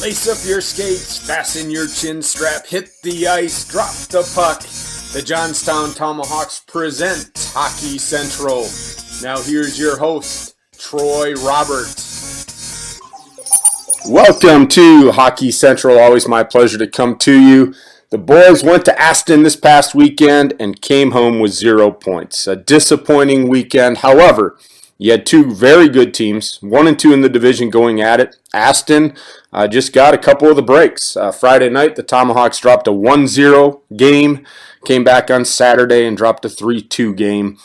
Lace up your skates, fasten your chin strap, hit the ice, drop the puck. The Johnstown Tomahawks present Hockey Central. Now here's your host, Troy Roberts. Welcome to Hockey Central. Always my pleasure to come to you. The boys went to Aston this past weekend and came home with 0 points. A disappointing weekend. However, you had two very good teams, 1 and 2 in the division going at it. Aston just got a couple of the breaks. Friday night, the Tomahawks dropped a 1-0 game, came back on Saturday and dropped a 3-2 game.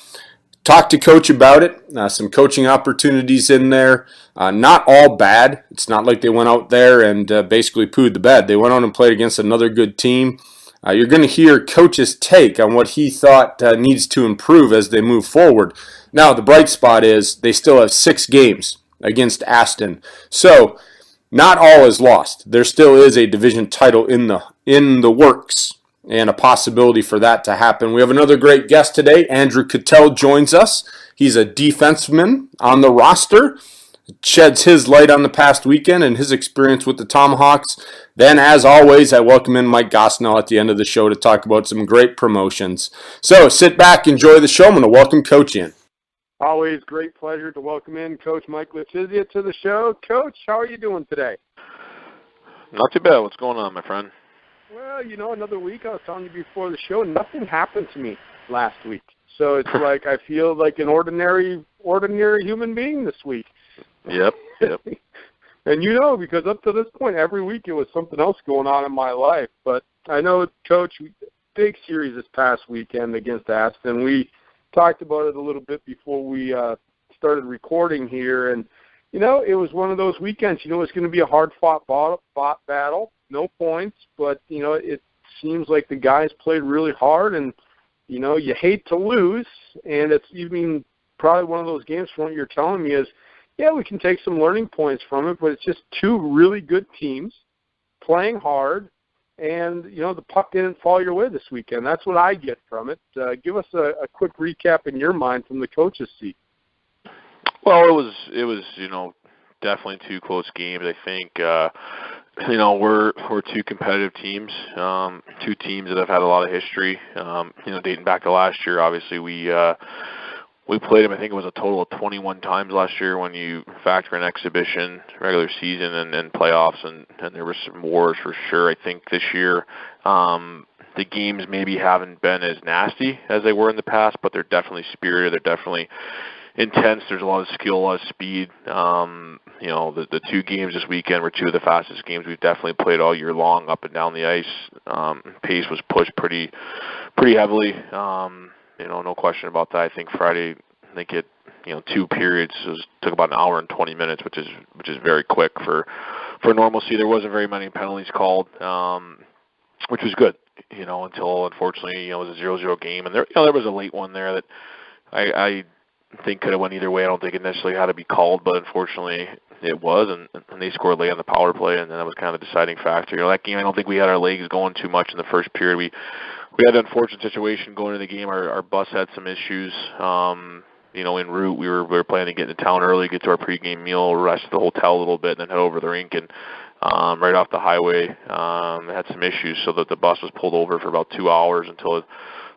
Talked to Coach about it, some coaching opportunities in there. Not all bad. It's not like they went out there and basically pooed the bed. They went on and played against another good team. You're going to hear Coach's take on what he thought needs to improve as they move forward. Now, the bright spot is they still have 6 games against Aston. So, not all is lost. There still is a division title in the works and a possibility for that to happen. We have another great guest today. Andrew Quetell joins us. He's a defenseman on the roster. Sheds his light on the past weekend and his experience with the Tomahawks. Then, as always, I welcome in Mike Gosnell at the end of the show to talk about some great promotions. So, sit back, enjoy the show. I'm going to welcome Coach in. Always great pleasure to welcome in Coach Mike Letizia to the show. Coach, how are you doing today? Not too bad. What's going on, my friend? Well, another week. I was telling you before the show, nothing happened to me last week. So it's like I feel like an ordinary human being this week. Yep. And because up to this point, every week it was something else going on in my life. But I know, Coach, big series this past weekend against Aston. We talked about it a little bit before we started recording here. And, it was one of those weekends. It's going to be a hard-fought battle, no points. But, it seems like the guys played really hard. And, you hate to lose. And it's even probably one of those games from what you're telling me is, yeah, we can take some learning points from it, but it's just two really good teams playing hard, and, the puck didn't fall your way this weekend. That's what I get from it. Give us a quick recap in your mind from the coach's seat. Well, it was definitely 2 close games. I think we're 2 competitive teams, 2 teams that have had a lot of history. Dating back to last year, obviously we played them, I think it was a total of 21 times last year when you factor in exhibition, regular season, and playoffs, and there were some wars for sure. I think this year the games maybe haven't been as nasty as they were in the past, but they're definitely spirited. They're definitely intense. There's a lot of skill, a lot of speed. The 2 games this weekend were 2 of the fastest games we've definitely played all year long up and down the ice. Pace was pushed pretty heavily. No question about that. I think Friday, it 2 periods took about an hour and 20 minutes, which is very quick for normalcy. There wasn't very many penalties called, which was good. Until unfortunately, it was a 0-0 game, and there was a late one there that I think could have went either way. I don't think it necessarily had to be called, but unfortunately it was, and they scored late on the power play, and then that was kind of the deciding factor. That game, I don't think we had our legs going too much in the first period. We had an unfortunate situation going into the game. Our bus had some issues. En route, we were planning to get into town early, get to our pregame meal, rest at the hotel a little bit, and then head over to the rink. And right off the highway, had some issues, so that the bus was pulled over for about 2 hours until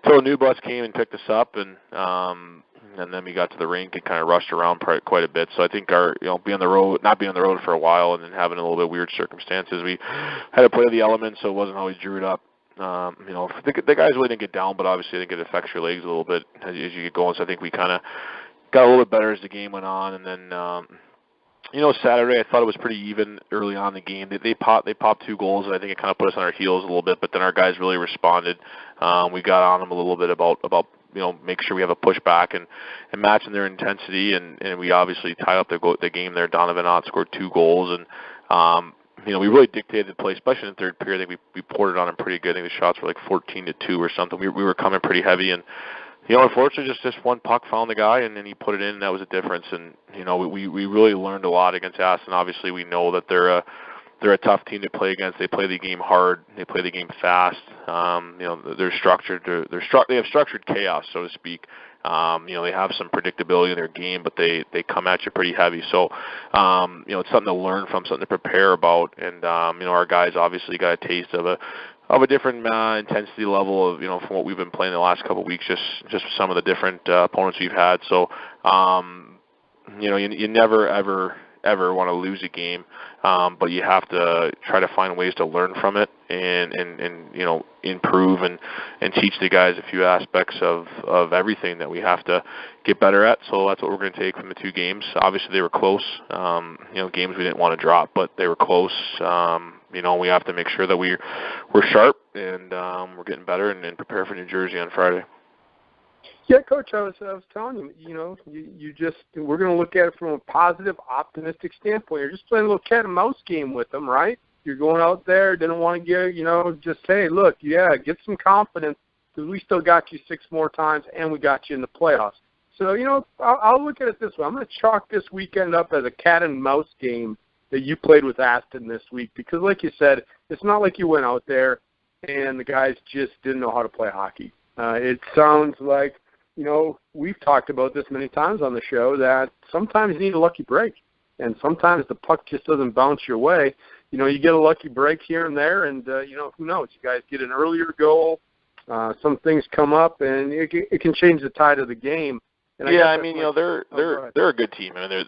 a new bus came and picked us up, and then we got to the rink and kind of rushed around quite a bit. So I think our not being on the road for a while, and then having a little bit weird circumstances, we had to play the elements, so it wasn't always drew up. The guys really didn't get down, but obviously I think it affects your legs a little bit as you get going. So I think we kind of got a little bit better as the game went on, and then Saturday I thought it was pretty even early on in the game. They popped 2 goals, and I think it kind of put us on our heels a little bit. But then our guys really responded. We got on them a little bit about make sure we have a pushback and matching their intensity, and we obviously tied up the game there. Donovan Ott scored 2 goals, and we really dictated the play, especially in the third period. I think we poured it on them pretty good. I think the shots were like 14-2 or something. We were coming pretty heavy, and unfortunately, just one puck found the guy, and then he put it in, and that was a difference. And we really learned a lot against Aston. Obviously, we know that they're they're a tough team to play against. They play the game hard. They play the game fast. They're structured. They have structured chaos, so to speak. They have some predictability in their game, but they come at you pretty heavy. So, it's something to learn from, something to prepare about. And, our guys obviously got a taste of a different intensity level of, from what we've been playing the last couple of weeks, just some of the different opponents we've had. So, you never, ever want to lose a game, but you have to try to find ways to learn from it and improve and teach the guys a few aspects of everything that we have to get better at. So that's what we're going to take from the two games. Obviously they were close, games we didn't want to drop, but they were close. We have to make sure that we're sharp and we're getting better and prepare for New Jersey on Friday. Yeah, Coach, I was telling you, we're going to look at it from a positive, optimistic standpoint. You're just playing a little cat and mouse game with them, right? You're going out there, didn't want to get, just say, look, get some confidence because we still got you 6 more times and we got you in the playoffs. So, I'll look at it this way. I'm going to chalk this weekend up as a cat and mouse game that you played with Aston this week because, like you said, it's not like you went out there and the guys just didn't know how to play hockey. It sounds like, we've talked about this many times on the show that sometimes you need a lucky break, and sometimes the puck just doesn't bounce your way. You get a lucky break here and there, and, who knows? You guys get an earlier goal, some things come up, and it can change the tide of the game. And they're a good team. I mean,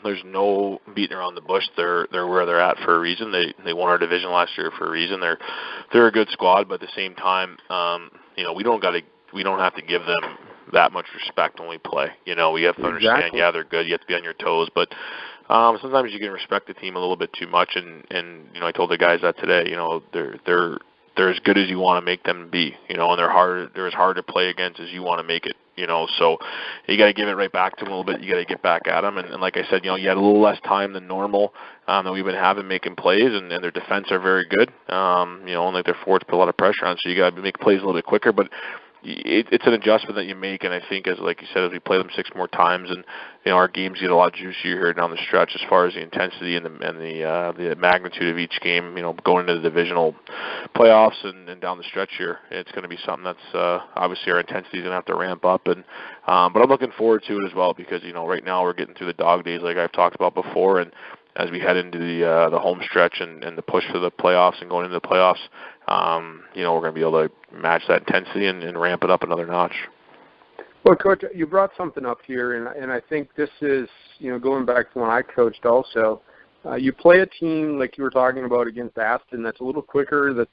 there's no beating around the bush. They're where they're at for a reason. They won our division last year for a reason. They're a good squad, but at the same time, we don't have to give them that much respect when we play. We have to understand, Exactly. they're good. You have to be on your toes, but sometimes you can respect the team a little bit too much. And I told the guys that today. They're as good as you want to make them be. And they're as hard to play against as you want to make it. So you got to give it right back to them a little bit. You got to get back at them. And like I said, you had a little less time than normal that we've been having making plays, and their defense are very good. Only their forwards put a lot of pressure on, so you got to make plays a little bit quicker. But it's an adjustment that you make, and I think, like you said, as we play them 6 more times, and our games get a lot juicier here down the stretch as far as the intensity and the magnitude of each game. Going into the divisional playoffs and down the stretch here, it's going to be something that's obviously our intensity is going to have to ramp up, but I'm looking forward to it as well because right now we're getting through the dog days like I've talked about before, and as we head into the home stretch and the push for the playoffs and going into the playoffs, we're going to be able to match that intensity and ramp it up another notch. Well, Coach, you brought something up here, and I think this is, going back to when I coached also, you play a team like you were talking about against Aston that's a little quicker, that's,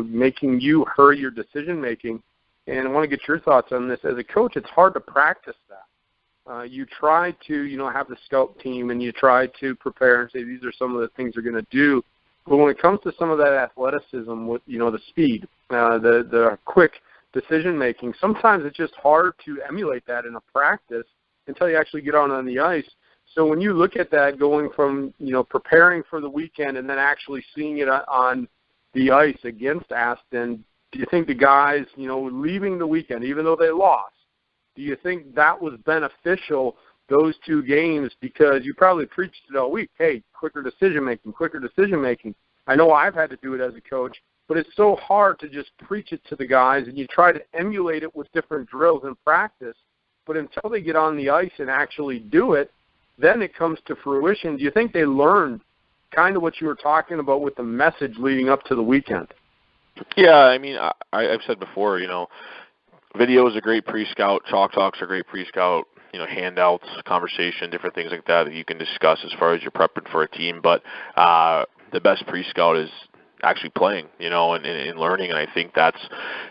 making you hurry your decision-making, and I want to get your thoughts on this. As a coach, it's hard to practice that. You try to, have the scout team, and you try to prepare and say these are some of the things they're going to do. But when it comes to some of that athleticism with, the speed, the quick decision-making, sometimes it's just hard to emulate that in a practice until you actually get out on the ice. So when you look at that going from, preparing for the weekend and then actually seeing it on the ice against Aston, do you think the guys, leaving the weekend, even though they lost, do you think that was beneficial, those 2 games, because you probably preached it all week, hey, quicker decision-making. I know I've had to do it as a coach, but it's so hard to just preach it to the guys, and you try to emulate it with different drills in practice, but until they get on the ice and actually do it, then it comes to fruition. Do you think they learned kind of what you were talking about with the message leading up to the weekend? Yeah, I mean, I've said before, video is a great pre-scout, chalk talks are great pre-scout, handouts, conversation, different things like that you can discuss as far as you're prepping for a team. But the best pre-scout is actually playing, and learning. And I think that's,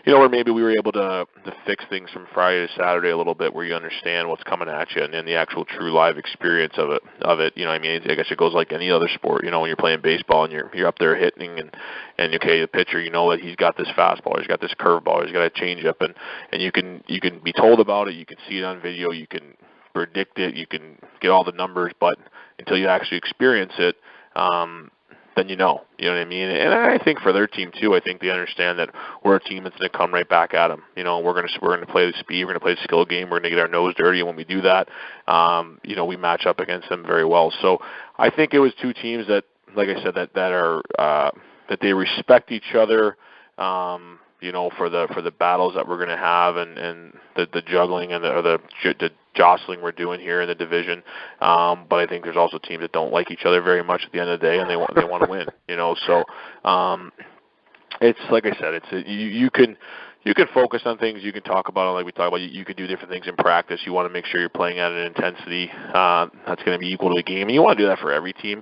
where maybe we were able to fix things from Friday to Saturday a little bit, where you understand what's coming at you and the actual true live experience of it. I guess it goes like any other sport, when you're playing baseball and you're up there hitting and okay, the pitcher, that he's got this fastball, he's got this curveball, he's got a changeup, and you can be told about it, you can see it on video, you can predict it, you can get all the numbers, but until you actually experience it, then you know what I mean? And I think for their team too, I think they understand that we're a team that's going to come right back at them. We're going to play the speed, we're going to play the skill game, we're going to get our nose dirty, and when we do that, we match up against them very well. So I think it was 2 teams that like I said, that are that they respect each other. For the battles that we're going to have and the juggling and the jostling we're doing here in the division. But I think there's also teams that don't like each other very much at the end of the day, and they want to win. So it's like I said, you can focus on things, you can talk about it like we talk about. You can do different things in practice. You want to make sure you're playing at an intensity that's going to be equal to the game, and you want to do that for every team.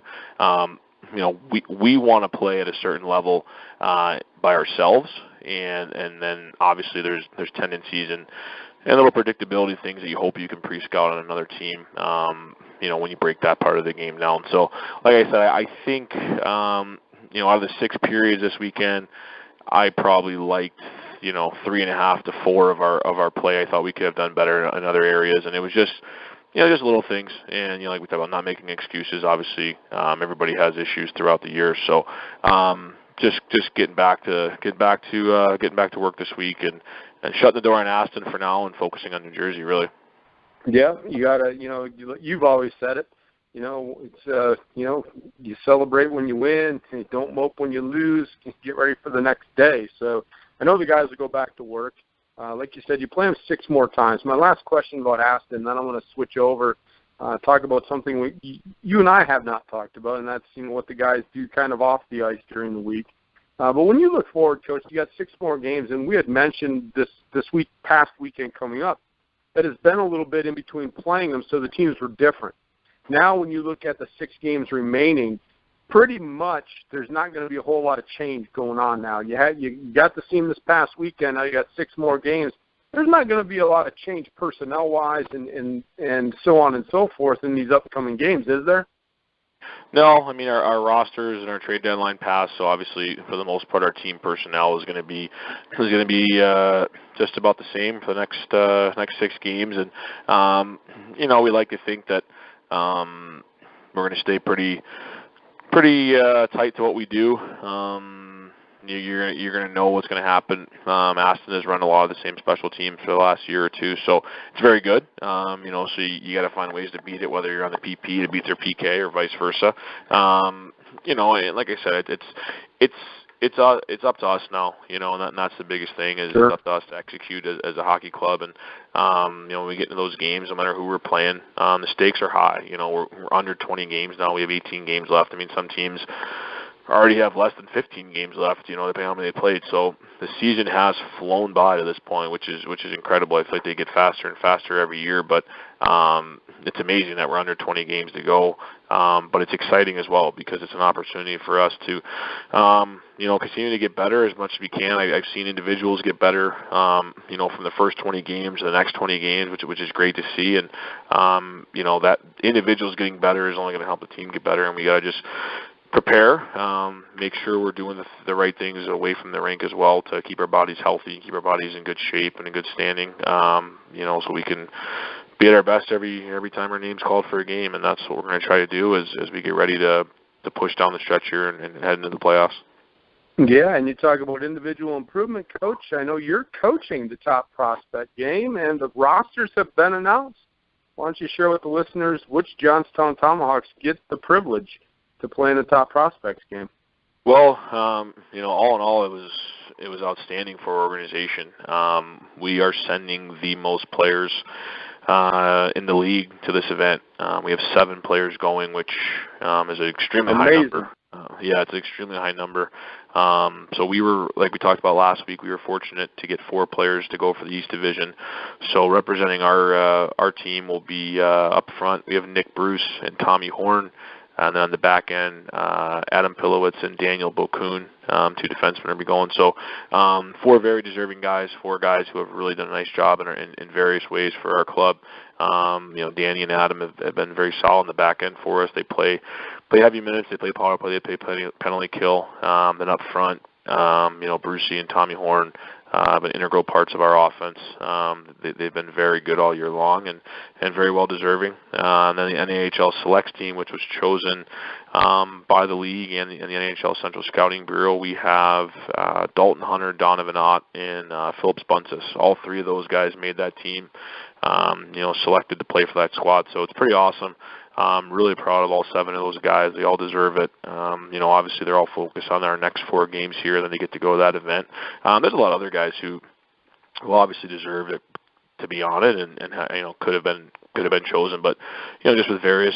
We want to play at a certain level by ourselves, and then obviously there's tendencies and little predictability things that you hope you can pre-scout on another team. When you break that part of the game down. So, like I said, I think out of the 6 periods this weekend, I probably liked 3.5 to 4 of our play. I thought we could have done better in other areas, and it was just little things. And like we talked about, not making excuses. Obviously, everybody has issues throughout the year. So, just getting back to work this week and shutting the door on Aston for now and focusing on New Jersey, really. Yeah, you gotta. You've always said it. It's you celebrate when you win, and you don't mope when you lose. You get ready for the next day. So I know the guys will go back to work. Like you said, you play them 6 more times. My last question about Aston, then I'm going to switch over, talk about something you and I have not talked about, and that's what the guys do kind of off the ice during the week. But when you look forward, Coach, you got 6 more games, and we had mentioned this past weekend coming up that has been a little bit in between playing them, so the teams were different. Now when you look at the 6 games remaining, pretty much there's not going to be a whole lot of change going on now. You got to see them this past weekend. Now you got 6 more games. There's not going to be a lot of change personnel-wise and so on and so forth in these upcoming games, is there? No, I mean our rosters and our trade deadline passed, so obviously for the most part our team personnel is going to be just about the same for the next 6 games, and we like to think that we're going to stay pretty tight to what we do. You're going to know what's going to happen. Aston has run a lot of the same special teams for the last year or 2, so it's very good. So you got to find ways to beat it, whether you're on the PP to beat their PK or vice versa. And like I said, it's up to us now. And that's the biggest thing is Sure. It's up to us to execute as a hockey club. And when we get into those games, no matter who we're playing, the stakes are high. We're under 20 games now. We have 18 games left. I mean, some teams already have less than 15 games left, depending on how many they played. So the season has flown by to this point, which is incredible. I feel like they get faster and faster every year, but it's amazing that we're under 20 games to go. But it's exciting as well because it's an opportunity for us to, continue to get better as much as we can. I've seen individuals get better, from the first 20 games to the next 20 games, which is great to see. And, that individuals getting better is only going to help the team get better, and we got to just prepare, make sure we're doing the right things away from the rink as well to keep our bodies healthy, keep our bodies in good shape and in good standing, so we can be at our best every time our name's called for a game. And that's what we're going to try to do as we get ready to push down the stretch here and head into the playoffs. Yeah, and you talk about individual improvement, Coach. I know you're coaching the top prospect game, and the rosters have been announced. Why don't you share with the listeners which Johnstown Tomahawks get the privilege to play in the top prospects game? Well, all in all, it was outstanding for our organization. We are sending the most players in the league to this event. We have 7 players going, which is an extremely high number. It's an extremely high number. So we were, like we talked about last week, we were fortunate to get 4 players to go for the East Division. So representing our team will be up front. We have Nick Bruce and Tommy Horn. And then on the back end, Adam Pilowitz and Daniel Bokun, 2 defensemen will be going. So 4 very deserving guys, 4 guys who have really done a nice job in various ways for our club. Danny and Adam have been very solid in the back end for us. They play heavy minutes. They play power play. They play penalty kill. Then up front, Brucey and Tommy Horn have been integral parts of our offense. They've been very good all year long and very well deserving. And then the NAHL selects team, which was chosen by the league and the NHL Central Scouting Bureau, we have Dalton Hunter, Donovan Ott, and Phillips Buncis. All 3 of those guys made that team, selected to play for that squad. So it's pretty awesome. Really proud of all 7 of those guys. They all deserve it. Obviously they're all focused on our next 4 games here, and then they get to go to that event. There's a lot of other guys who obviously deserve it to be on it, and could have been chosen, but just with various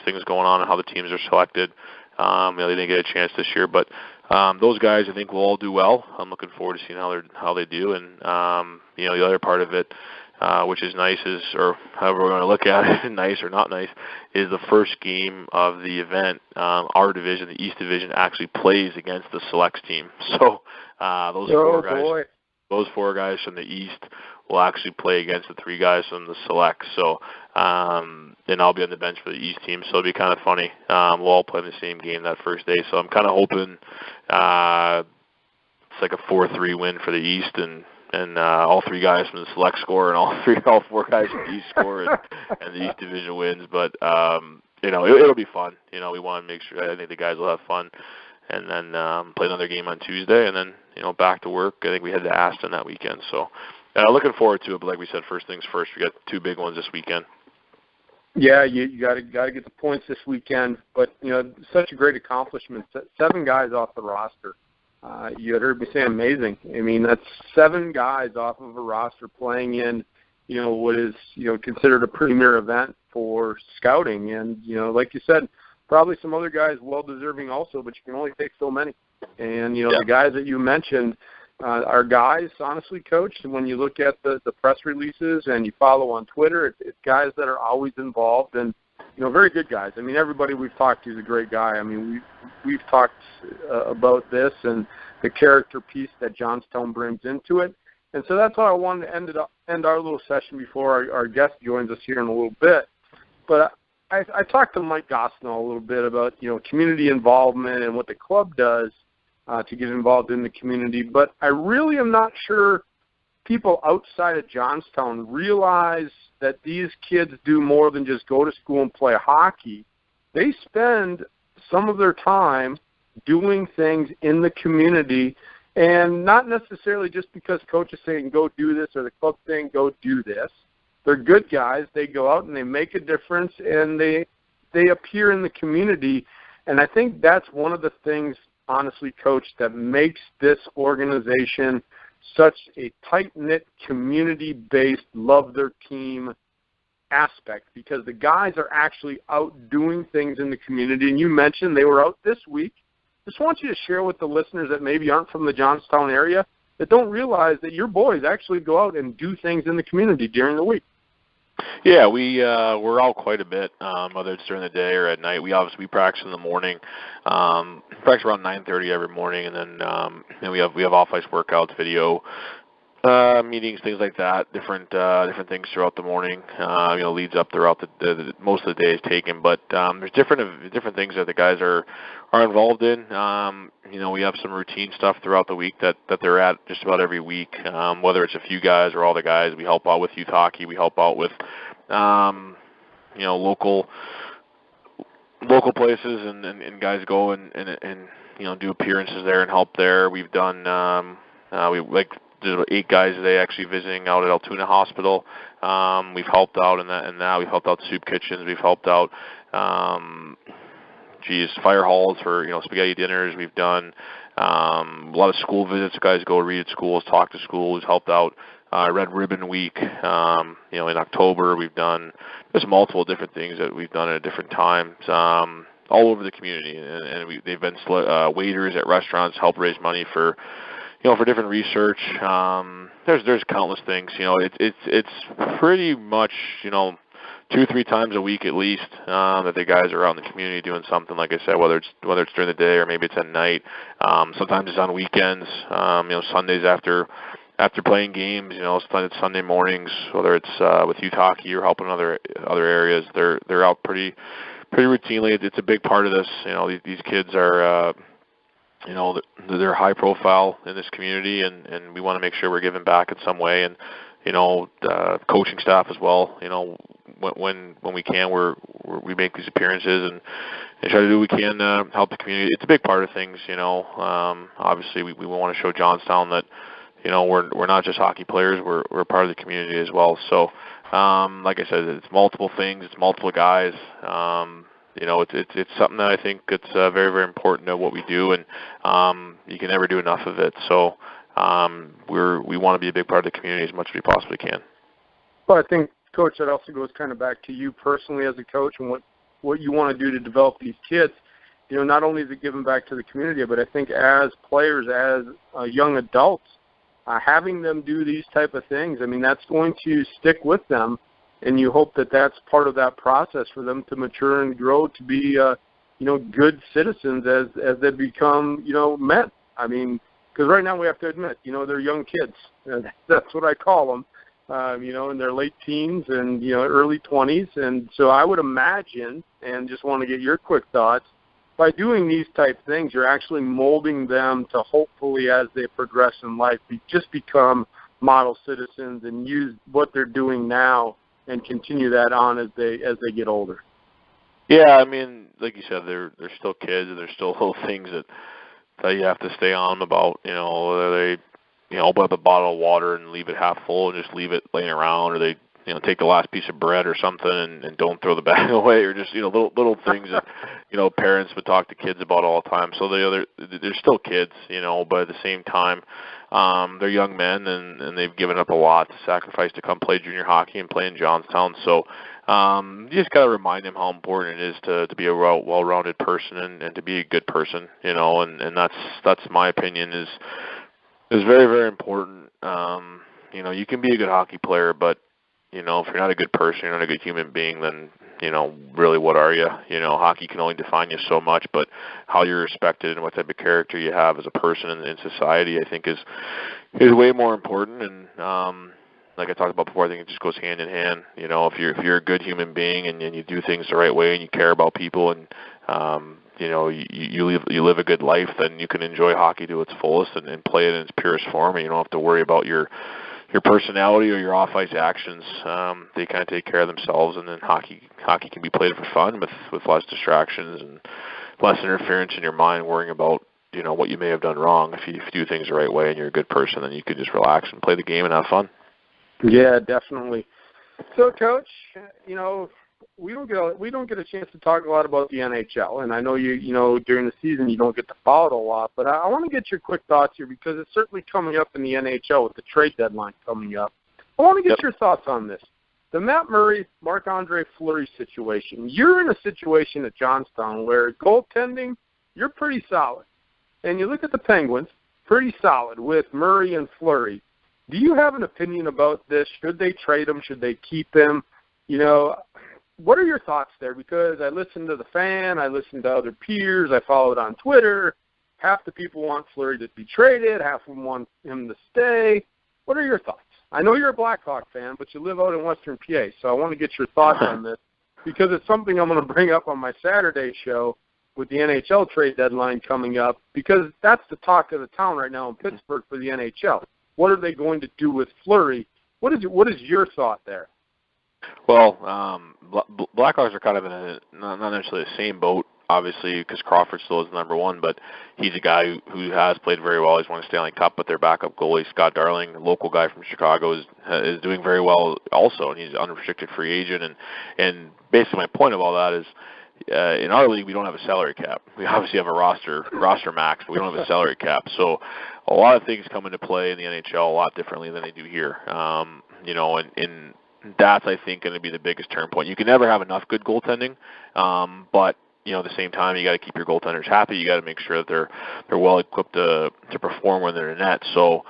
things going on and how the teams are selected, they didn't get a chance this year. But those guys, I think, will all do well. I'm looking forward to seeing how they do, and the other part of it, which is nice, is, or however we're going to look at it, nice or not nice, is the first game of the event. Our division, the East Division, actually plays against the Selects team. So those 4 guys from the East will actually play against the 3 guys from the Selects. So then I'll be on the bench for the East team. So it'll be kind of funny. We'll all play in the same game that first day. So I'm kind of hoping it's like a 4-3 win for the East, and all 3 guys from the Select score, and all 4 guys from the East score, and the East Division wins. But it'll be fun. We want to make sure. I think the guys will have fun, and then play another game on Tuesday, and then back to work. I think we head to Aston that weekend. So looking forward to it. But like we said, first things first. We got 2 big ones this weekend. Yeah, you got to get the points this weekend. But such a great accomplishment. 7 guys off the roster. You had heard me say amazing. I mean, that's 7 guys off of a roster playing in, what is, considered a premier event for scouting. And, like you said, probably some other guys well-deserving also, but you can only take so many. And, the guys that you mentioned are guys, honestly, Coach, and when you look at the press releases and you follow on Twitter, it's guys that are always involved and, very good guys. I mean, everybody we've talked to is a great guy. I mean, we've talked about this and the character piece that Johnstown brings into it. And so that's how I wanted to end our little session before our guest joins us here in a little bit. But I talked to Mike Gosnell a little bit about, community involvement and what the club does to get involved in the community. But I really am not sure people outside of Johnstown realize that these kids do more than just go to school and play hockey. They spend some of their time doing things in the community, and not necessarily just because coach is saying go do this or the club saying go do this. They're good guys. They go out and they make a difference, and they appear in the community. And I think that's one of the things, honestly, Coach, that makes this organization such a tight-knit, community-based, love their team aspect, because the guys are actually out doing things in the community. And you mentioned they were out this week. Just want you to share with the listeners that maybe aren't from the Johnstown area, that don't realize that your boys actually go out and do things in the community during the week. Yeah, we're out quite a bit, whether it's during the day or at night. We practice in the morning. Practice around 9:30 every morning, and then we have off-ice workouts, video meetings, things like that. Different things throughout the morning. Leads up throughout the most of the day is taken, but there's different things that the guys are involved in. We have some routine stuff throughout the week that they're at just about every week. Whether it's a few guys or all the guys, we help out with youth hockey. We help out with local places, and guys go and do appearances there and help there. We've done there's about 8 guys today actually visiting out at Altoona Hospital. We've helped out in that. We've helped out soup kitchens. We've helped out fire halls for spaghetti dinners. We've done a lot of school visits. Guys go read at schools, talk to schools. Helped out Red Ribbon Week. In October, we've done just multiple different things that we've done at different times. All over the community, and they've been waiters at restaurants, help raise money for different research. There's countless things. It's pretty much 2-3 times a week at least that the guys are out in the community doing something. Like I said, whether it's during the day or maybe it's at night. Sometimes it's on weekends. Sundays after playing games. Sometimes it's Sunday mornings. Whether it's with youth hockey or helping other areas, they're out pretty routinely. It's a big part of this. These kids are. They're high profile in this community, and we want to make sure we're giving back in some way. And coaching staff as well. When we can, we make these appearances and try to do what we can help the community. It's a big part of things. Obviously we want to show Johnstown that we're not just hockey players. We're part of the community as well. So, like I said, it's multiple things. It's multiple guys. It's something that I think it's very, very important to what we do, and you can never do enough of it. So we want to be a big part of the community as much as we possibly can. Well, I think, Coach, that also goes kind of back to you personally as a coach and what you want to do to develop these kids. Not only is it giving back to the community, but I think as players, as young adults, having them do these type of things, I mean, that's going to stick with them, and you hope that that's part of that process for them to mature and grow to be, good citizens as they become, men. I mean, because right now we have to admit, they're young kids. That's what I call them, in their late teens and, early 20s. And so I would imagine, and just want to get your quick thoughts, by doing these type things, you're actually molding them to hopefully, as they progress in life, just become model citizens and use what they're doing now and continue that on as they get older. Yeah, I mean, like you said, they're still kids, and there's still little things that you have to stay on them about. Whether they open up a bottle of water and leave it half full and just leave it laying around, or they take the last piece of bread or something and don't throw the bag away, or just little things that parents would talk to kids about all the time. So they're still kids, but at the same time, they're young men, and they've given up a lot to sacrifice to come play junior hockey and play in Johnstown. So you just got to remind them how important it is to be a well-rounded person and to be a good person, and that's my opinion is very, very important. You can be a good hockey player, but if you're not a good person, you're not a good human being, then, really what are you? Hockey can only define you so much, but how you're respected and what type of character you have as a person in society, I think is way more important. And like I talked about before, I think it just goes hand in hand. If you're a good human being and you do things the right way and you care about people and you live a good life, then you can enjoy hockey to its fullest and play it in its purest form, and you don't have to worry about your personality or your off-ice actions. They kind of take care of themselves, and then hockey can be played for fun with less distractions and less interference in your mind worrying about what you may have done wrong. If you do things the right way and you're a good person, then you can just relax and play the game and have fun. Yeah, definitely. So, Coach, we don't get a chance to talk a lot about the NHL, and I know during the season you don't get to follow it a lot, but I want to get your quick thoughts here because it's certainly coming up in the NHL with the trade deadline coming up. I want to get your thoughts on this. The Matt Murray, Marc-Andre Fleury situation. You're in a situation at Johnstown where goaltending, you're pretty solid. And you look at the Penguins, pretty solid with Murray and Fleury. Do you have an opinion about this? Should they trade him? Should they keep him? What are your thoughts there? Because I listen to the fan, I listen to other peers, I follow it on Twitter. Half the people want Fleury to be traded, half of them want him to stay. What are your thoughts? I know you're a Blackhawk fan, but you live out in Western PA, so I want to get your thoughts on this because it's something I'm going to bring up on my Saturday show with the NHL trade deadline coming up because that's the talk of the town right now in Pittsburgh for the NHL. What are they going to do with Fleury? What is your thought there? Well, Blackhawks are kind of in not necessarily the same boat, obviously, because Crawford still is number one, but he's a guy who has played very well. He's won a Stanley Cup, but their backup goalie, Scott Darling, a local guy from Chicago, is doing very well also, and he's an unrestricted free agent. And basically my point of all that is, in our league, we don't have a salary cap. We obviously have a roster max, but we don't have a salary cap. So a lot of things come into play in the NHL a lot differently than they do here. And that's, I think, going to be the biggest turn point. You can never have enough good goaltending, but at the same time, you got to keep your goaltenders happy. You got to make sure that they're well equipped to perform when they're in net. So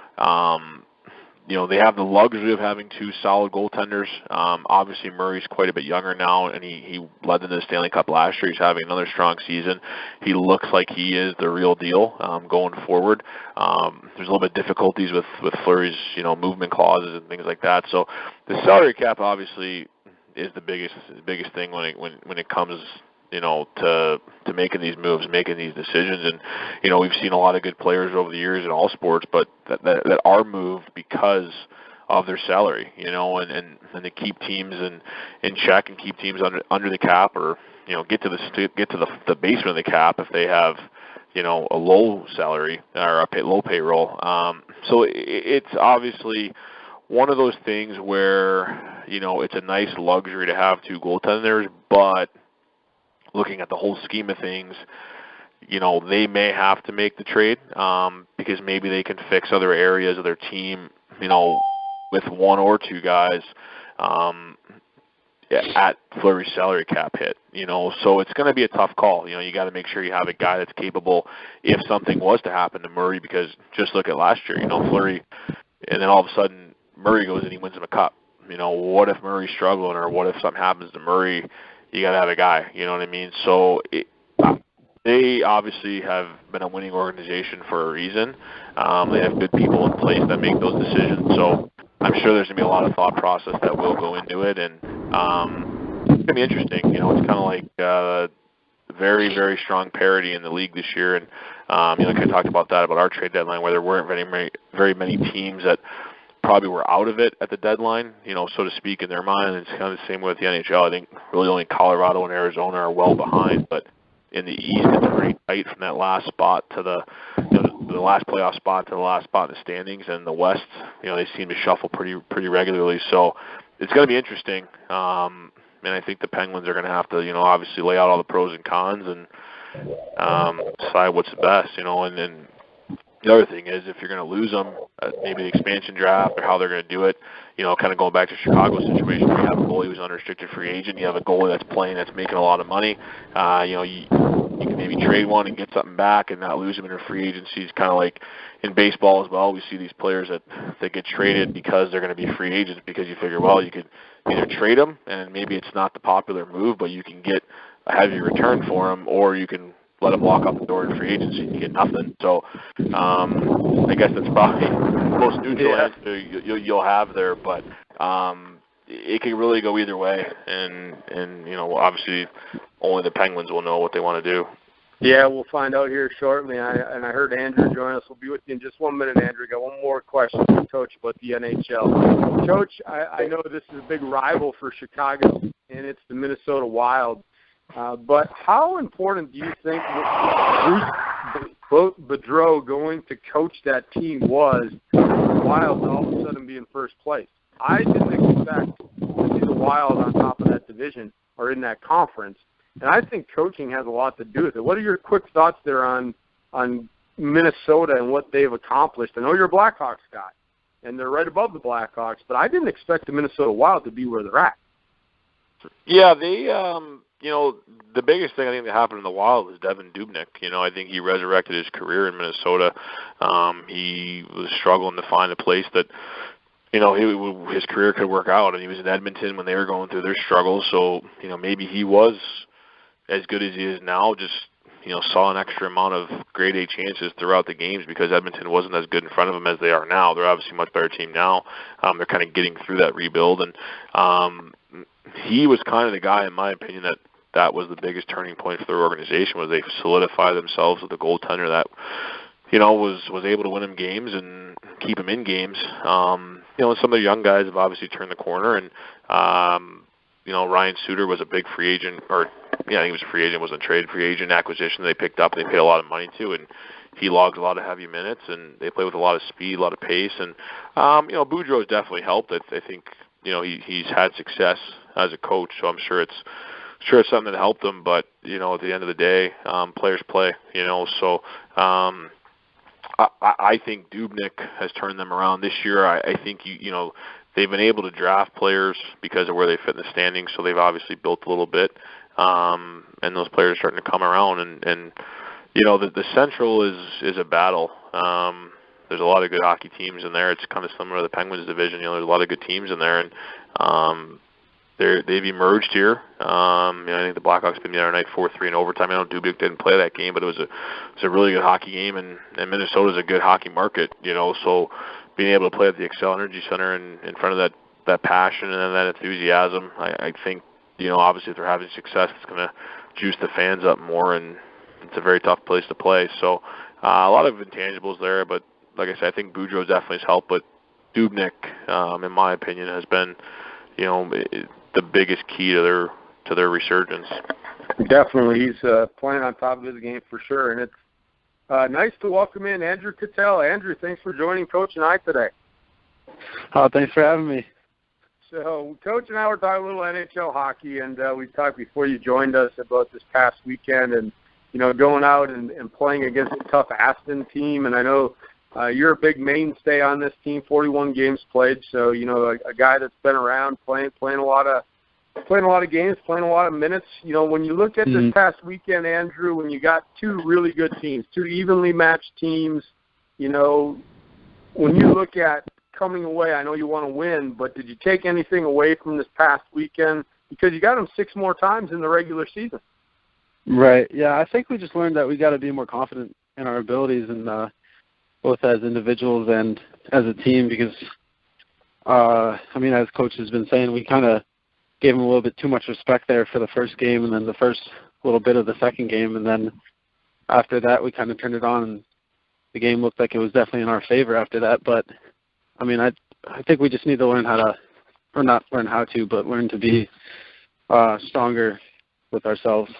they have the luxury of having two solid goaltenders. Obviously, Murray's quite a bit younger now, and he led in the Stanley Cup last year. He's having another strong season. He looks like he is the real deal going forward. There's a little bit of difficulties with Fleury's movement clauses and things like that. So the salary cap obviously is the biggest thing when it comes to making these moves, making these decisions. And, we've seen a lot of good players over the years in all sports, but that are moved because of their salary, and to keep teams in check and keep teams under the cap or, get to the basement of the cap if they have a low salary or a low payroll. So it's obviously one of those things where, it's a nice luxury to have 2 goaltenders, but looking at the whole scheme of things, they may have to make the trade because maybe they can fix other areas of their team, with 1 or 2 guys at Fleury's salary cap hit, so it's going to be a tough call. You got to make sure you have a guy that's capable if something was to happen to Murray, because just look at last year, Fleury, and then all of a sudden Murray goes and he wins him a cup. What if Murray's struggling, or what if something happens to Murray? You got to have a guy, you know what I mean? So they obviously have been a winning organization for a reason. They have good people in place that make those decisions. So I'm sure there's going to be a lot of thought process that will go into it, and it's going to be interesting. It's kind of like very, very strong parity in the league this year, and like I talked about that about our trade deadline, where there weren't very many teams that probably were out of it at the deadline, so to speak, in their mind. It's kind of the same with the NHL. I think really only Colorado and Arizona are well behind, but in the East, it's pretty tight from that last spot to the last playoff spot to the last spot in the standings. And the West, they seem to shuffle pretty regularly. So it's going to be interesting. And I think the Penguins are going to have to, obviously lay out all the pros and cons and decide what's the best, And then the other thing is, if you're going to lose them, maybe the expansion draft or how they're going to do it, kind of going back to Chicago's situation where you have a goalie who's unrestricted free agent, you have a goalie that's playing, that's making a lot of money. You can maybe trade one and get something back and not lose them in their free agency. It's kind of like in baseball as well. We see these players that get traded because they're going to be free agents, because you figure, well, you could either trade them and maybe it's not the popular move, but you can get a heavy return for them, or you can let them walk out the door in free agency and you get nothing. So I guess that's probably the most neutral answer you'll have there, but it can really go either way, and obviously only the Penguins will know what they want to do. Yeah, we'll find out here shortly. And I heard Andrew join us. We'll be with you in just 1 minute, Andrew. Got one more question for Coach about the NHL. Coach, I know this is a big rival for Chicago, and it's the Minnesota Wild. But how important do you think Bruce Boudreau going to coach that team was for the Wild to all of a sudden be in first place? I didn't expect to see the Wild on top of that division or in that conference, and I think coaching has a lot to do with it. What are your quick thoughts there on Minnesota and what they've accomplished? I know you're a Blackhawks guy, and they're right above the Blackhawks, but I didn't expect the Minnesota Wild to be where they're at. Yeah, they the biggest thing I think that happened in the Wild is Devin Dubnyk. I think he resurrected his career in Minnesota. He was struggling to find a place that, his career could work out. And he was in Edmonton when they were going through their struggles. So, maybe he was as good as he is now, just, saw an extra amount of grade A chances throughout the games because Edmonton wasn't as good in front of him as they are now. They're obviously a much better team now. They're kind of getting through that rebuild. And he was kind of the guy, in my opinion, that was the biggest turning point for their organization, was they solidified themselves with a goaltender that, was able to win them games and keep them in games. Some of the young guys have obviously turned the corner, and, Ryan Suter was a big free agent, he was a free agent, wasn't a trade, free agent acquisition they picked up and they paid a lot of money to, and he logs a lot of heavy minutes, and they play with a lot of speed, a lot of pace, and, Boudreau has definitely helped. I think, he's had success as a coach, so I'm sure it's something that helped them, but, at the end of the day, players play, so I think Dubnyk has turned them around this year. I think, they've been able to draft players because of where they fit in the standings, so they've obviously built a little bit, and those players are starting to come around, and the Central is a battle. There's a lot of good hockey teams in there. It's kind of similar to the Penguins division. There's a lot of good teams in there, and they've emerged here. I think the Blackhawks beat the other night 4-3 in overtime. I know Dubnyk didn't play that game, but it was a really good hockey game, and Minnesota's a good hockey market. So being able to play at the Xcel Energy Center in front of that passion and that enthusiasm, I think obviously if they're having success, it's going to juice the fans up more, and it's a very tough place to play. So a lot of intangibles there, but like I said, I think Boudreau definitely has helped, but Dubnyk, in my opinion, has been the biggest key to their resurgence. Definitely, he's playing on top of his game for sure, and Nice to welcome in Andrew Quetell. Andrew, thanks for joining Coach and I today. Thanks for having me. So Coach and I were talking a little NHL hockey, and we talked before you joined us about this past weekend and, going out and playing against a tough Aston team. And I know you're a big mainstay on this team, 41 games played. So, a guy that's been around playing a lot of games, playing a lot of minutes. When you look at this past weekend, Andrew, when you got two really good teams, two evenly matched teams, when you look at coming away, I know you want to win, but did you take anything away from this past weekend? Because you got them 6 more times in the regular season. Right. Yeah, I think we just learned that we got to be more confident in our abilities, and both as individuals and as a team. Because, as Coach has been saying, we kind of gave him a little bit too much respect there for the first game, and then the first little bit of the second game, and then after that we kind of turned it on, and the game looked like it was definitely in our favor after that. But I think we just need to learn how to, or not learn how to, but learn to be stronger with ourselves.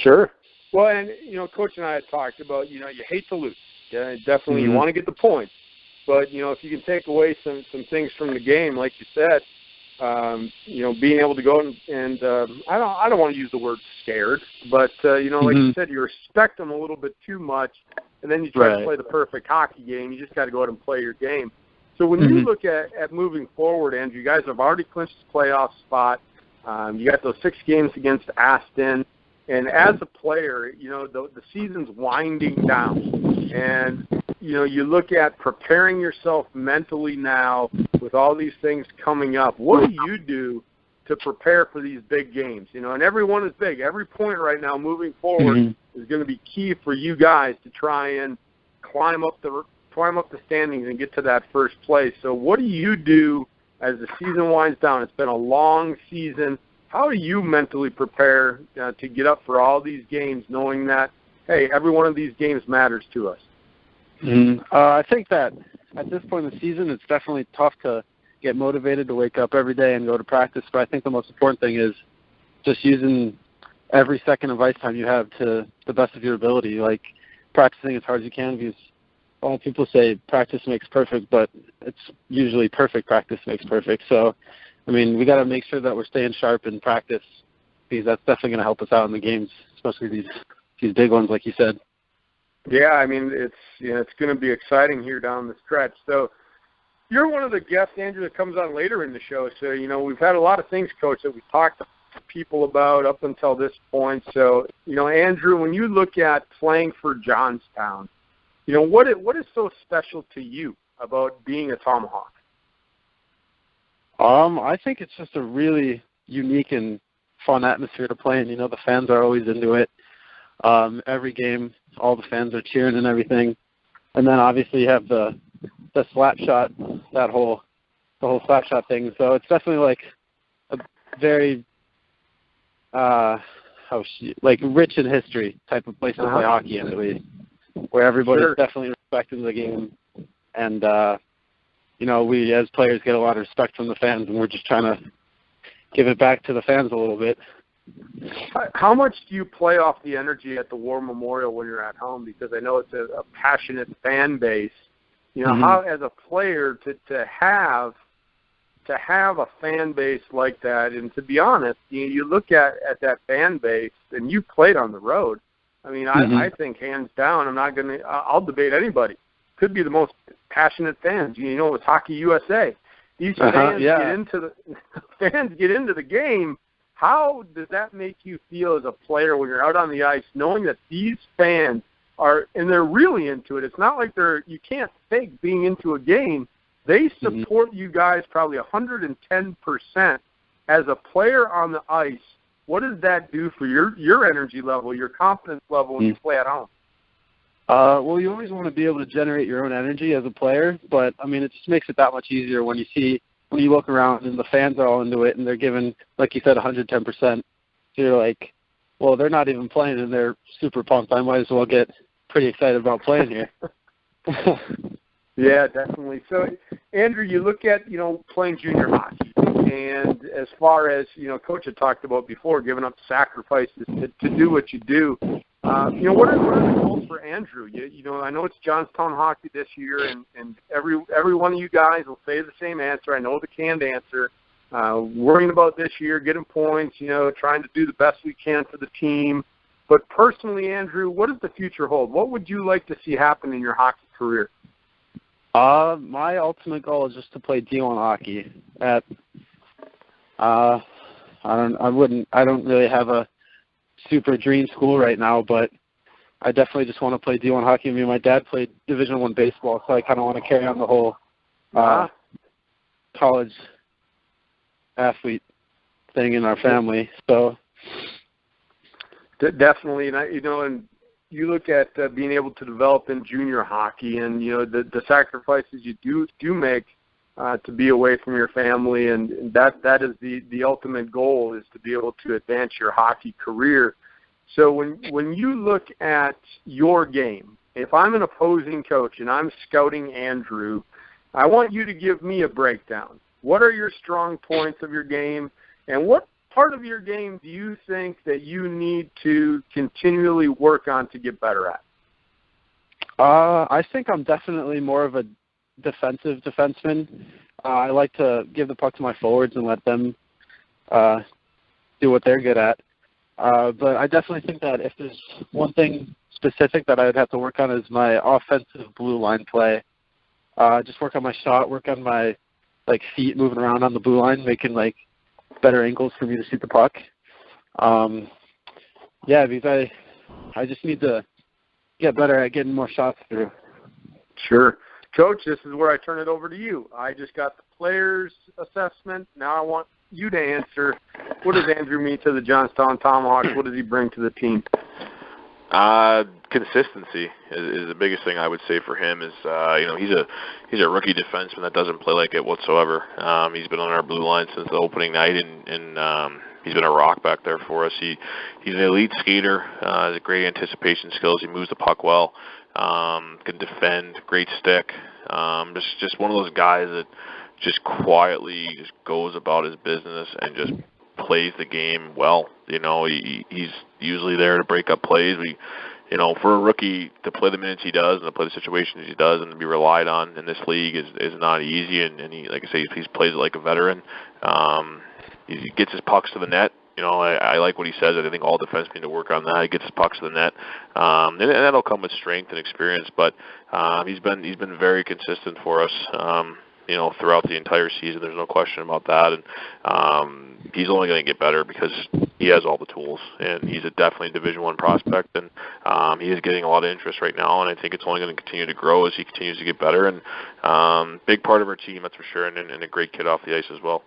Sure. Well, and, Coach and I had talked about, you hate to lose. Yeah, definitely you want to get the points. But, if you can take away some things from the game, like you said, being able to go and I don't want to use the word scared, but, like you said, you respect them a little bit too much, and then you try to play the perfect hockey game. You just got to go out and play your game. So when you look at moving forward, Andrew, you guys have already clinched the playoff spot. You got those 6 games against Aston. And as a player, the season's winding down. And, you look at preparing yourself mentally now with all these things coming up. What do you do to prepare for these big games? And every one is big. Every point right now moving forward is going to be key for you guys to try and climb up the standings and get to that first place. So what do you do as the season winds down? It's been a long season. How do you mentally prepare to get up for all these games, knowing that, hey, every one of these games matters to us? I think that at this point in the season, it's definitely tough to get motivated to wake up every day and go to practice. But I think the most important thing is just using every second of ice time you have to the best of your ability, like practicing as hard as you can, because a lot of people say practice makes perfect, but it's usually perfect practice makes perfect. So, we got to make sure that we're staying sharp in practice, because that's definitely going to help us out in the games, especially these big ones, like you said. Yeah, it's going to be exciting here down the stretch. So you're one of the guests, Andrew, that comes on later in the show. So, we've had a lot of things, Coach, that we've talked to people about up until this point. So, Andrew, when you look at playing for Johnstown, what is so special to you about being a Tomahawk? I think it's just a really unique and fun atmosphere to play in. The fans are always into it. Every game, all the fans are cheering and everything. And then obviously you have the slap shot, the whole slap shot thing. So it's definitely like a very rich in history type of place to play hockey in, at least, where everybody's definitely respecting the game. And we as players get a lot of respect from the fans, and we're just trying to give it back to the fans a little bit. How much do you play off the energy at the War Memorial when you're at home? Because I know it's a passionate fan base. How, as a player, to have a fan base like that, and to be honest, you look at that fan base, and you played on the road. I think hands down, I'll debate anybody. Could be the most passionate fans. It's Hockey USA. These fans get into the game. How does that make you feel as a player when you're out on the ice, knowing that these fans are, and they're really into it? It's not like you can't fake being into a game. They support you guys probably 110% as a player on the ice. What does that do for your energy level, your confidence level when you play at home? Well, you always want to be able to generate your own energy as a player, but it just makes it that much easier when you look around and the fans are all into it and they're giving, like you said, 110%. So you're like, well, they're not even playing and they're super pumped. I might as well get pretty excited about playing here. Yeah, definitely. So, Andrew, you look at, playing junior hockey, and as far as, Coach had talked about before, giving up sacrifices to do what you do, What are the goals for Andrew? I know it's Johnstown Hawkey this year, and every one of you guys will say the same answer. I know the canned answer. Worrying about this year, getting points, trying to do the best we can for the team. But personally, Andrew, what does the future hold? What would you like to see happen in your hockey career? My ultimate goal is just to play D1 hockey. I don't really have a super dream school right now, but I definitely just want to play D1 hockey. I mean, my dad played Division I baseball, so I kind of want to carry on the whole college athlete thing in our family. So definitely, and you look at being able to develop in junior hockey, and the sacrifices you do make to be away from your family, and that is the ultimate goal, is to be able to advance your hockey career. So when you look at your game, if I'm an opposing coach and I'm scouting Andrew, I want you to give me a breakdown. What are your strong points of your game, and what part of your game do you think that you need to continually work on to get better at? I think I'm definitely more of a defensive defenseman. I like to give the puck to my forwards and let them do what they're good at. But I definitely think that if there's one thing specific that I would have to work on is my offensive blue line play. Just work on my shot, work on my feet moving around on the blue line, making better angles for me to shoot the puck. Because I just need to get better at getting more shots through. Sure. Coach, this is where I turn it over to you. I just got the players' assessment. Now I want you to answer. What does Andrew mean to the Johnstown Tomahawks? What does he bring to the team? Consistency is the biggest thing I would say for him. Is he's a rookie defenseman that doesn't play like it whatsoever. He's been on our blue line since the opening night, and he's been a rock back there for us. He's an elite skater. Has great anticipation skills. He moves the puck well. Can defend. Great stick. Just one of those guys that just quietly just goes about his business and just plays the game well. He's usually there to break up plays. For a rookie to play the minutes he does and to play the situations he does and to be relied on in this league is not easy. And he, like I say, he plays it like a veteran. He gets his pucks to the net. I like what he says. I think all defensemen need to work on that. He gets his pucks to the net, and that'll come with strength and experience. But he's been very consistent for us. Throughout the entire season. There's no question about that. And he's only going to get better because he has all the tools, and he's definitely a Division I prospect, and he is getting a lot of interest right now, and I think it's only going to continue to grow as he continues to get better. And big part of our team, that's for sure, and a great kid off the ice as well.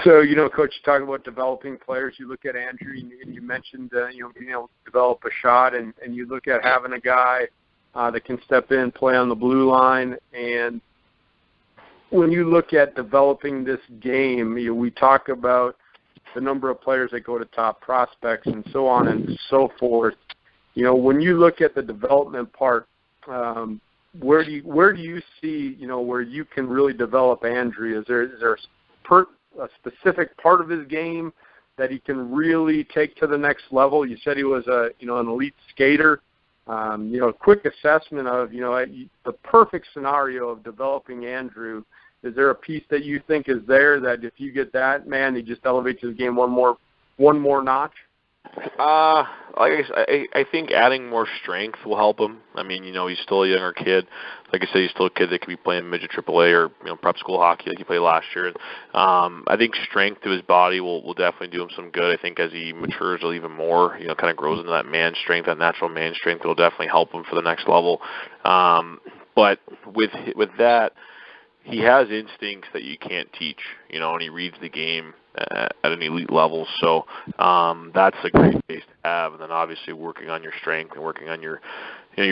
So, Coach, talking about developing players, you look at Andrew, and you mentioned, being able to develop a shot, and you look at having a guy that can step in, play on the blue line, and when you look at developing this game, we talk about the number of players that go to top prospects and so on and so forth. When you look at the development part, where do you see, where you can really develop Andrew? Is there a specific part of his game that he can really take to the next level? You said he was an elite skater. Quick assessment of, the perfect scenario of developing Andrew. Is there a piece that you think is there that if you get that, man, he just elevates his game one more notch? I think adding more strength will help him. I mean, he's still a younger kid. Like I said, he's still a kid that could be playing midget AAA or prep school hockey like he played last year. And I think strength to his body will definitely do him some good. I think as he matures even more, kind of grows into that man strength, that natural man strength, will definitely help him for the next level. But with that, he has instincts that you can't teach, and he reads the game at an elite level. So that's a great base to have. And then obviously working on your strength and working on your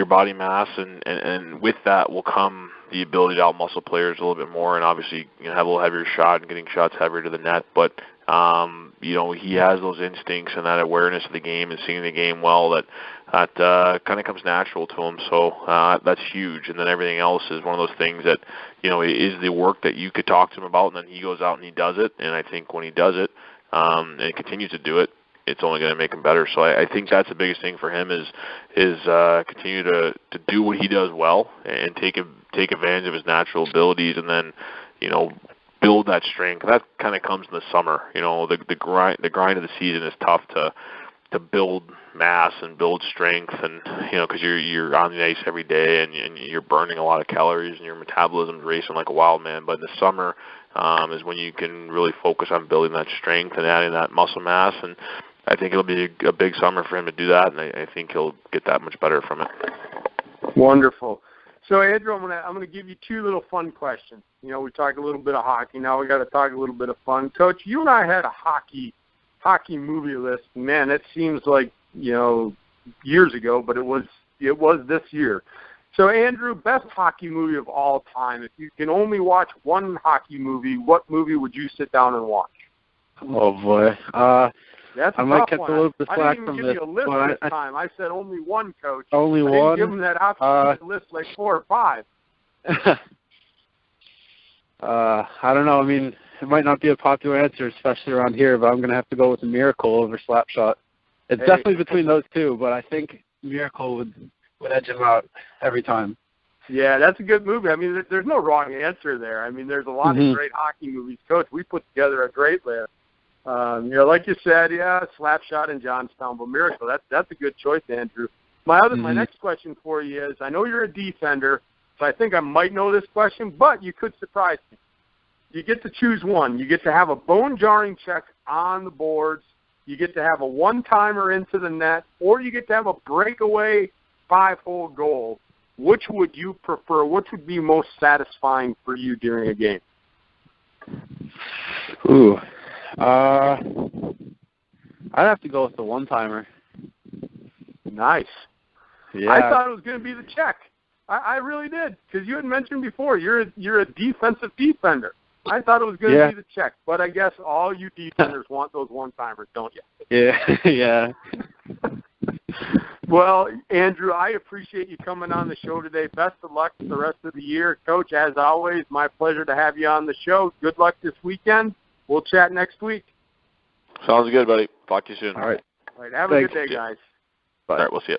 body mass, and with that will come the ability to out-muscle players a little bit more, and obviously have a little heavier shot and getting shots heavier to the net. But he has those instincts and that awareness of the game and seeing the game well that kind of comes natural to him. So that's huge. And then everything else is one of those things that, is the work that you could talk to him about, and then he goes out and he does it. And I think when he does it, and he continues to do it, it's only going to make him better. So I think that's the biggest thing for him is continue to do what he does well and take advantage of his natural abilities, and then, you know, build that strength. That kind of comes in the summer. You know, the grind of the season is tough to build mass and build strength, and, you know, because you're on the ice every day and you're burning a lot of calories and your metabolism's racing like a wild man. But in the summer is when you can really focus on building that strength and adding that muscle mass, and I think it'll be a big summer for him to do that, and I think he'll get that much better from it. Wonderful. So, Andrew, I'm gonna give you two little fun questions. You know, we talked a little bit of hockey. Now we got to talk a little bit of fun. Coach, you and I had a hockey movie list. Man, it seems like, you know, years ago, but it was this year. So, Andrew, best hockey movie of all time. If you can only watch one hockey movie, what movie would you sit down and watch? Oh boy. That's a I might tough get one. a little bit slack I didn't from even give this. you a list this time. I said only one, Coach. Only one? I didn't give him that option to list like 4 or 5. I don't know. I mean, it might not be a popular answer, especially around here, but I'm going to have to go with Miracle over Slapshot. It's definitely between those two, but I think Miracle would edge him out every time. Yeah, that's a good movie. I mean, there's no wrong answer there. I mean, there's a lot of great hockey movies. Coach, we put together a great list. You know, like you said, yeah, Slapshot and Johnstown, but Miracle, that's a good choice, Andrew. My next question for you is, I know you're a defender, so I think I might know this question, but you could surprise me. You get to choose one. You get to have a bone-jarring check on the boards, you get to have a one-timer into the net, or you get to have a breakaway 5-hole goal. Which would you prefer? Which would be most satisfying for you during a game? Ooh. I'd have to go with the one-timer. Nice. Yeah. I thought it was going to be the check. I really did, because you had mentioned before you're a defensive defender. I thought it was going to be the check, but I guess all you defenders want those one-timers, don't you? Yeah, yeah. Well, Andrew, I appreciate you coming on the show today. Best of luck for the rest of the year. Coach, as always, my pleasure to have you on the show. Good luck this weekend. We'll chat next week. Sounds good, buddy. Talk to you soon. All right. Have a good day, guys. Bye. All right, we'll see you.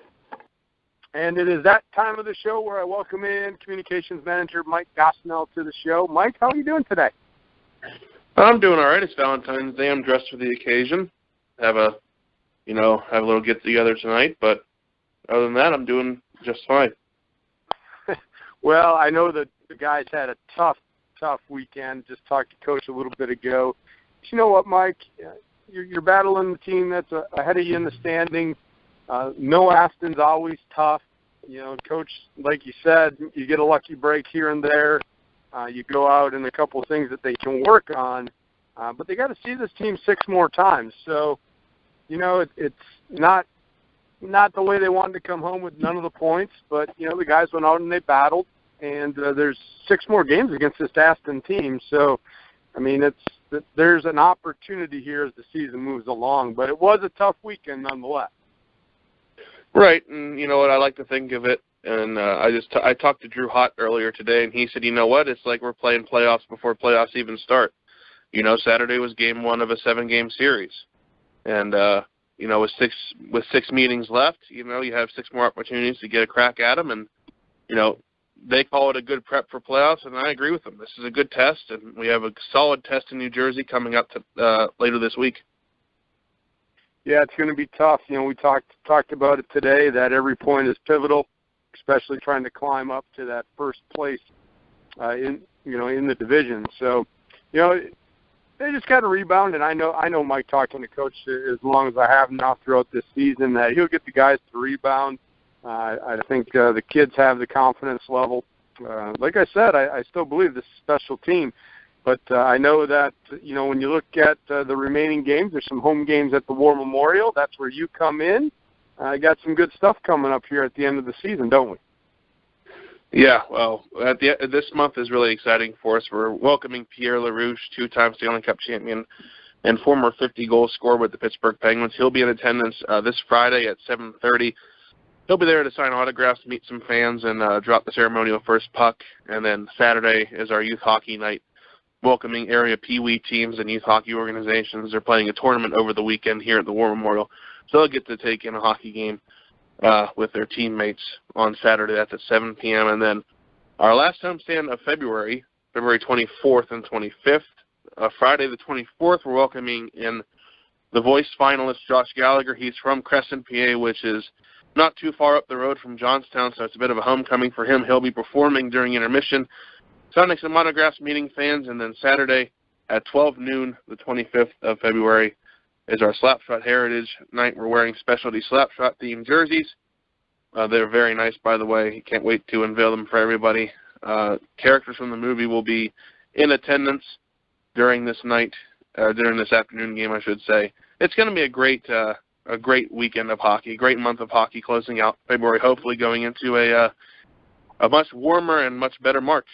And it is that time of the show where I welcome in Communications Manager Mike Gosnell to the show. Mike, how are you doing today? I'm doing all right. It's Valentine's Day. I'm dressed for the occasion. Have a little get-together tonight, but other than that, I'm doing just fine. Well, I know that the guys had a tough weekend. Just talked to Coach a little bit ago. But you know what, Mike? You're battling the team that's ahead of you in the standings. No Aston's always tough. You know, Coach, like you said, you get a lucky break here and there. You go out and a couple of things that they can work on. But they got to see this team 6 more times. So, you know, it's not the way they wanted to come home with none of the points. But, you know, the guys went out and they battled. And there's 6 more games against this Aston team. So, I mean, there's an opportunity here as the season moves along. But it was a tough weekend nonetheless. Right, and you know what, I like to think of it, and I talked to Drew Hott earlier today, and he said, you know what, it's like we're playing playoffs before playoffs even start. You know, Saturday was game 1 of a 7-game series, and you know, with 6 meetings left, you know, you have 6 more opportunities to get a crack at them, and you know, they call it a good prep for playoffs, and I agree with them. This is a good test, and we have a solid test in New Jersey coming up to later this week. Yeah, it's going to be tough. You know, we talked about it today, that every point is pivotal, especially trying to climb up to that first place in the division. So, you know, they just got to rebound, and I know Mike, talking to Coach as long as I have now throughout this season, that he'll get the guys to rebound. I think the kids have the confidence level. Like I said, I still believe this is a special team. But I know that, you know, when you look at the remaining games, there's some home games at the War Memorial. That's where you come in. Got some good stuff coming up here at the end of the season, don't we? Yeah, well, this month is really exciting for us. We're welcoming Pierre LaRouche, 2-time Stanley Cup champion and former 50-goal scorer with the Pittsburgh Penguins. He'll be in attendance this Friday at 7:30. He'll be there to sign autographs, meet some fans, and drop the ceremonial first puck. And then Saturday is our youth hockey night. welcoming area Pee-wee teams and youth hockey organizations. They're playing a tournament over the weekend here at the War Memorial, so they'll get to take in a hockey game with their teammates on Saturday. That's at 7 p.m. And then our last homestand of February 24th and 25th. Friday the 24th, we're welcoming in the Voice finalist Josh Gallagher. He's from Crescent, PA, which is not too far up the road from Johnstown, so it's a bit of a homecoming for him. He'll be performing during intermission, signing some autographs, meeting fans, and then Saturday at 12 noon, the 25th of February, is our Slapshot Heritage Night. We're wearing specialty Slapshot-themed jerseys. They're very nice, by the way. Can't wait to unveil them for everybody. Characters from the movie will be in attendance during this night, during this afternoon game, I should say. It's going to be a great weekend of hockey, great month of hockey closing out February, hopefully going into a much warmer and much better March.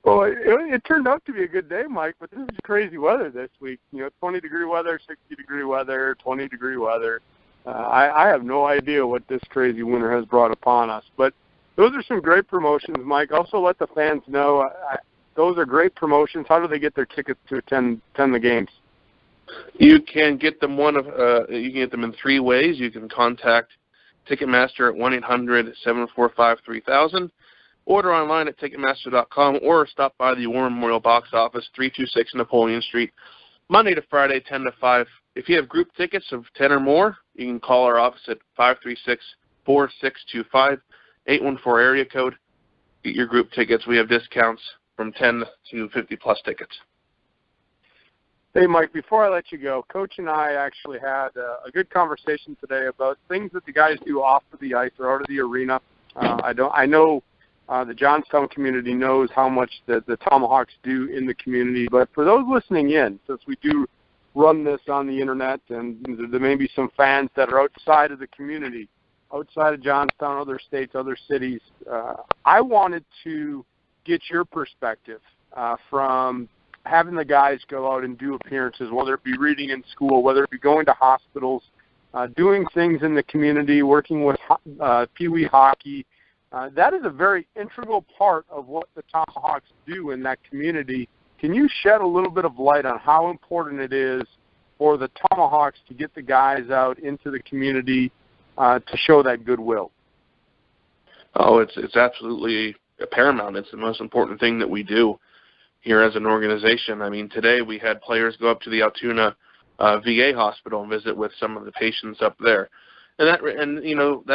Well, it turned out to be a good day, Mike, but this is crazy weather this week. 20-degree weather, 60-degree weather, 20-degree weather. I have no idea what this crazy winter has brought upon us. But those are some great promotions, Mike. Also let the fans know those are great promotions. How do they get their tickets to attend the games? You can get them in three ways. You can contact Ticketmaster at 1-800-745-3000, order online at Ticketmaster.com, or stop by the War Memorial box office, 326 Napoleon Street, Monday to Friday, 10 to 5. If you have group tickets of 10 or more, you can call our office at 536-4625, 814 area code. Get your group tickets. We have discounts from 10 to 50-plus tickets. Hey, Mike, before I let you go, Coach and I actually had a good conversation today about things that the guys do off of the ice or out of the arena. I know the Johnstown community knows how much the Tomahawks do in the community, but for those listening in, since we do run this on the internet and there may be some fans that are outside of the community, outside of Johnstown, other states, other cities, I wanted to get your perspective from having the guys go out and do appearances, whether it be reading in school, whether it be going to hospitals, doing things in the community, working with Pee-wee hockey. That is a very integral part of what the Tomahawks do in that community. Can you shed a little bit of light on how important it is for the Tomahawks to get the guys out into the community to show that goodwill? Oh, it's absolutely paramount. It's the most important thing that we do here as an organization. I mean, today we had players go up to the Altoona VA hospital and visit with some of the patients up there. And that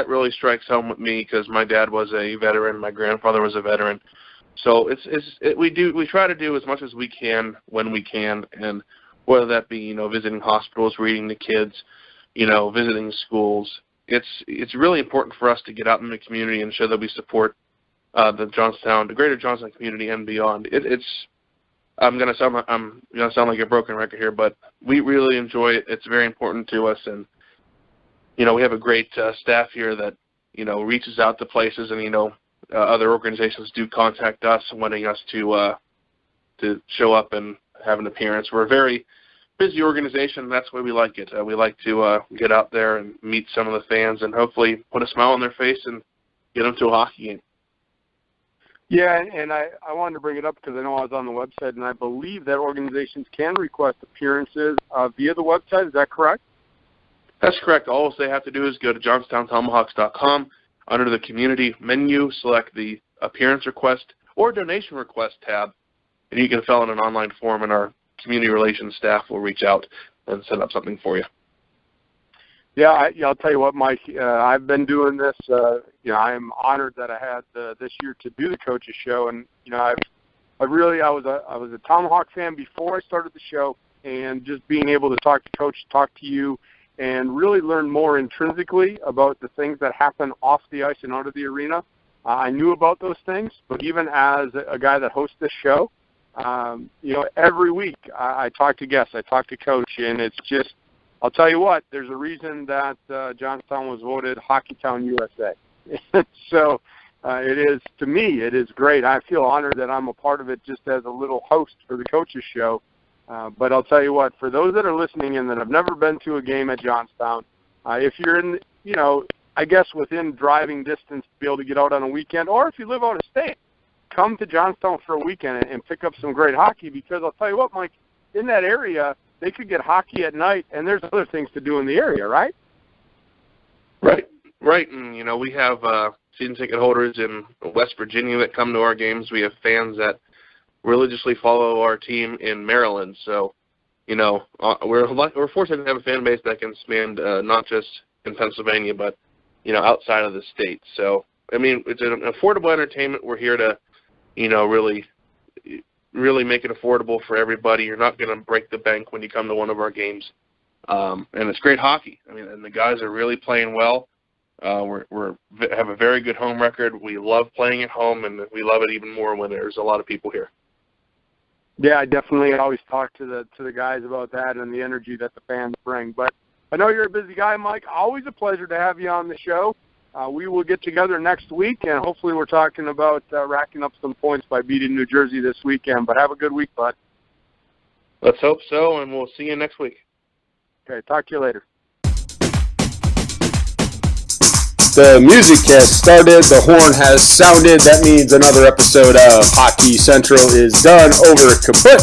really strikes home with me because my dad was a veteran, my grandfather was a veteran. So we try to do as much as we can when we can, and whether that be visiting hospitals, reading to kids, visiting schools. It's really important for us to get out in the community and show that we support the greater Johnstown community and beyond. I'm gonna sound like a broken record here, but we really enjoy it. It's very important to us, and we have a great staff here that reaches out to places, and other organizations do contact us, wanting us to show up and have an appearance. We're a very busy organization, and that's why we like it. We like to get out there and meet some of the fans, and hopefully put a smile on their face and get them to a hockey game. Yeah, and I wanted to bring it up because I know I was on the website, and I believe that organizations can request appearances via the website. Is that correct? That's correct. All they have to do is go to johnstowntomahawks.com. Under the community menu, select the appearance request or donation request tab, and you can fill in an online form, and our community relations staff will reach out and set up something for you. Yeah, I'll tell you what, Mike. I've been doing this. I am honored that I had this year to do the coaches show, and I was a Tomahawk fan before I started the show, and just being able to talk to Coach, talk to you, and really learn more intrinsically about the things that happen off the ice and out of the arena. I knew about those things, but even as a guy that hosts this show, every week I talk to guests, I talk to Coach, and it's just, I'll tell you what, there's a reason that Johnstown was voted Hockeytown USA. So to me, it is great. I feel honored that I'm a part of it just as a little host for the coaches show. But I'll tell you what, for those that are listening in that have never been to a game at Johnstown, if you're in, I guess within driving distance to be able to get out on a weekend, or if you live out of state, come to Johnstown for a weekend and pick up some great hockey, because I'll tell you what, Mike, in that area, they could get hockey at night, and there's other things to do in the area, right? Right. And, you know, we have season ticket holders in West Virginia that come to our games. We have fans that religiously follow our team in Maryland. So, you know, we're fortunate to have a fan base that can span not just in Pennsylvania, but, you know, outside of the state. So, I mean, it's an affordable entertainment. We're here to, you know, really make it affordable for everybody. You're not going to break the bank when you come to one of our games. And it's great hockey. I mean, and the guys are really playing well. We have a very good home record. We love playing at home, and we love it even more when there's a lot of people here. Yeah, I definitely always talk to the guys about that and the energy that the fans bring. But I know you're a busy guy, Mike. Always a pleasure to have you on the show. We will get together next week, and hopefully we're talking about racking up some points by beating New Jersey this weekend. But have a good week, bud. Let's hope so, and we'll see you next week. Okay, talk to you later. The music has started, the horn has sounded. That means another episode of Hockey Central is done, over kaput.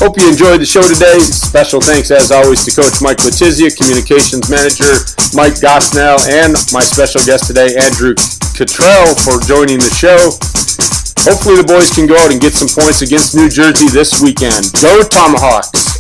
Hope you enjoyed the show today. Special thanks, as always, to Coach Mike Letizia, Communications Manager Mike Gosnell, and my special guest today, Andrew Quetell, for joining the show. Hopefully the boys can go out and get some points against New Jersey this weekend. Go Tomahawks!